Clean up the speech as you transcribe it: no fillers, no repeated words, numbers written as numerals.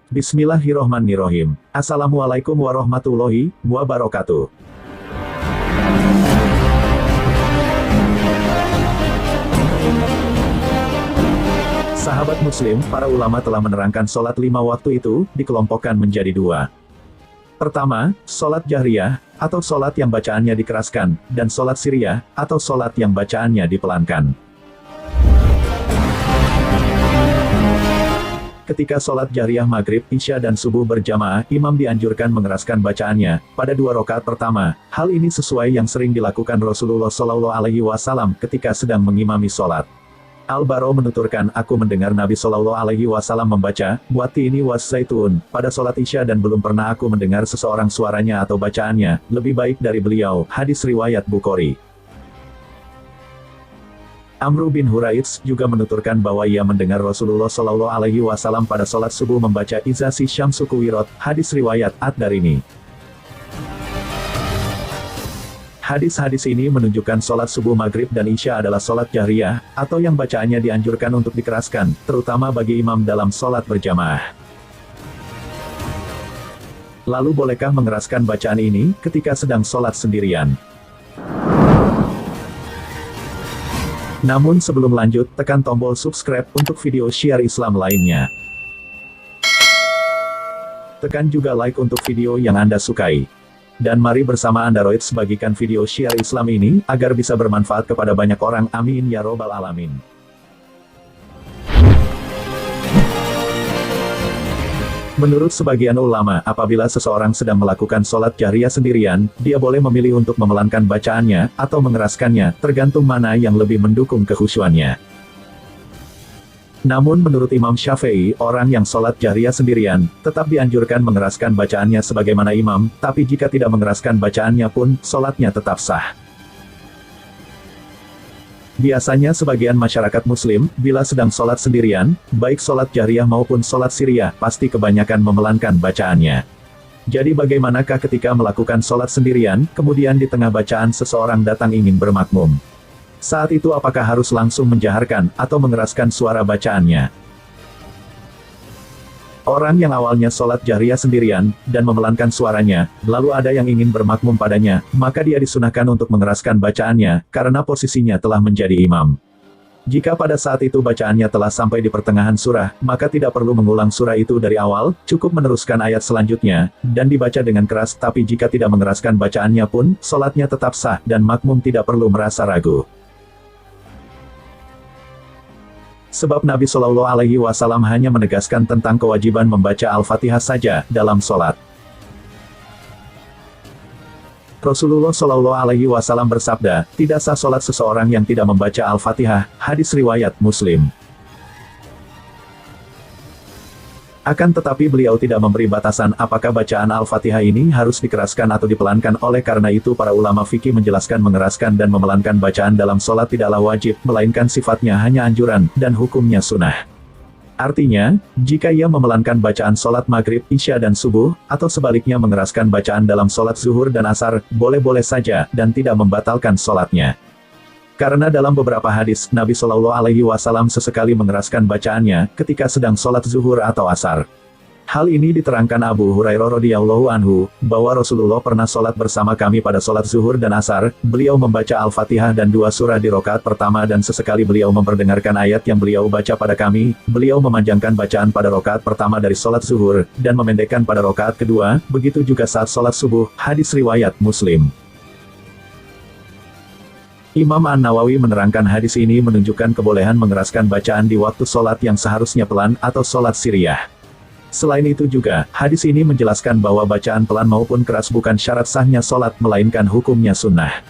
Bismillahirrohmanirrohim. Assalamualaikum warahmatullahi wabarakatuh. Sahabat muslim, para ulama telah menerangkan sholat 5 waktu itu, dikelompokkan menjadi 2. Pertama, sholat jahriyah, atau sholat yang bacaannya dikeraskan, dan sholat siriyah, atau sholat yang bacaannya dipelankan. Ketika sholat jahriyah maghrib, isya dan subuh berjamaah, imam dianjurkan mengeraskan bacaannya pada 2 rakaat pertama. Hal ini sesuai yang sering dilakukan Rasulullah SAW ketika sedang mengimami sholat. Al-Baro menuturkan, aku mendengar Nabi SAW membaca, "Watini was zaitun" pada sholat isya dan belum pernah aku mendengar seseorang suaranya atau bacaannya lebih baik dari beliau. Hadis riwayat Bukhari. Amr bin Huraits juga menuturkan bahwa ia mendengar Rasulullah SAW pada sholat subuh membaca Iza si syamsu kuwirat. Hadis riwayat Ad-Darimi. Hadis-hadis ini menunjukkan sholat subuh maghrib dan isya adalah sholat jahriyah, atau yang bacaannya dianjurkan untuk dikeraskan, terutama bagi imam dalam sholat berjamaah. Lalu bolehkah mengeraskan bacaan ini ketika sedang sholat sendirian? Namun sebelum lanjut, tekan tombol subscribe untuk video syiar Islam lainnya. Tekan juga like untuk video yang Anda sukai. Dan mari bersama Android bagikan video syiar Islam ini, agar bisa bermanfaat kepada banyak orang. Amin ya robbal alamin. Menurut sebagian ulama, apabila seseorang sedang melakukan sholat jahriyah sendirian, dia boleh memilih untuk memelankan bacaannya, atau mengeraskannya, tergantung mana yang lebih mendukung kekhusyuannya. Namun menurut Imam Syafi'i, orang yang sholat jahriyah sendirian, tetap dianjurkan mengeraskan bacaannya sebagaimana imam, tapi jika tidak mengeraskan bacaannya pun, sholatnya tetap sah. Biasanya sebagian masyarakat muslim, bila sedang sholat sendirian, baik sholat jahriyah maupun sholat siriyah, pasti kebanyakan memelankan bacaannya. Jadi bagaimanakah ketika melakukan sholat sendirian, kemudian di tengah bacaan seseorang datang ingin bermakmum? Saat itu apakah harus langsung menjaharkan, atau mengeraskan suara bacaannya? Orang yang awalnya sholat jahriyah sendirian, dan memelankan suaranya, lalu ada yang ingin bermakmum padanya, maka dia disunahkan untuk mengeraskan bacaannya, karena posisinya telah menjadi imam. Jika pada saat itu bacaannya telah sampai di pertengahan surah, maka tidak perlu mengulang surah itu dari awal, cukup meneruskan ayat selanjutnya, dan dibaca dengan keras. Tapi jika tidak mengeraskan bacaannya pun, sholatnya tetap sah, dan makmum tidak perlu merasa ragu. Sebab Nabi SAW hanya menegaskan tentang kewajiban membaca Al-Fatihah saja dalam sholat. Rasulullah SAW bersabda, tidak sah sholat seseorang yang tidak membaca Al-Fatihah. Hadis riwayat Muslim. Akan tetapi beliau tidak memberi batasan apakah bacaan Al-Fatihah ini harus dikeraskan atau dipelankan. Oleh karena itu para ulama fikih menjelaskan mengeraskan dan memelankan bacaan dalam sholat tidaklah wajib, melainkan sifatnya hanya anjuran, dan hukumnya sunnah. Artinya, jika ia memelankan bacaan sholat maghrib, isya dan subuh, atau sebaliknya mengeraskan bacaan dalam sholat zuhur dan asar, boleh-boleh saja, dan tidak membatalkan sholatnya. Karena dalam beberapa hadis, Nabi SAW sesekali mengeraskan bacaannya, ketika sedang sholat zuhur atau asar. Hal ini diterangkan Abu Hurairah radhiyallahu anhu, bahwa Rasulullah pernah sholat bersama kami pada sholat zuhur dan asar, beliau membaca Al-Fatihah dan 2 surah di rakaat pertama dan sesekali beliau memperdengarkan ayat yang beliau baca pada kami, beliau memanjangkan bacaan pada rakaat pertama dari sholat zuhur, dan memendekkan pada rakaat kedua, begitu juga saat sholat subuh. Hadis riwayat Muslim. Imam An-Nawawi menerangkan hadis ini menunjukkan kebolehan mengeraskan bacaan di waktu sholat yang seharusnya pelan atau sholat siriyah. Selain itu juga, hadis ini menjelaskan bahwa bacaan pelan maupun keras bukan syarat sahnya sholat, melainkan hukumnya sunnah.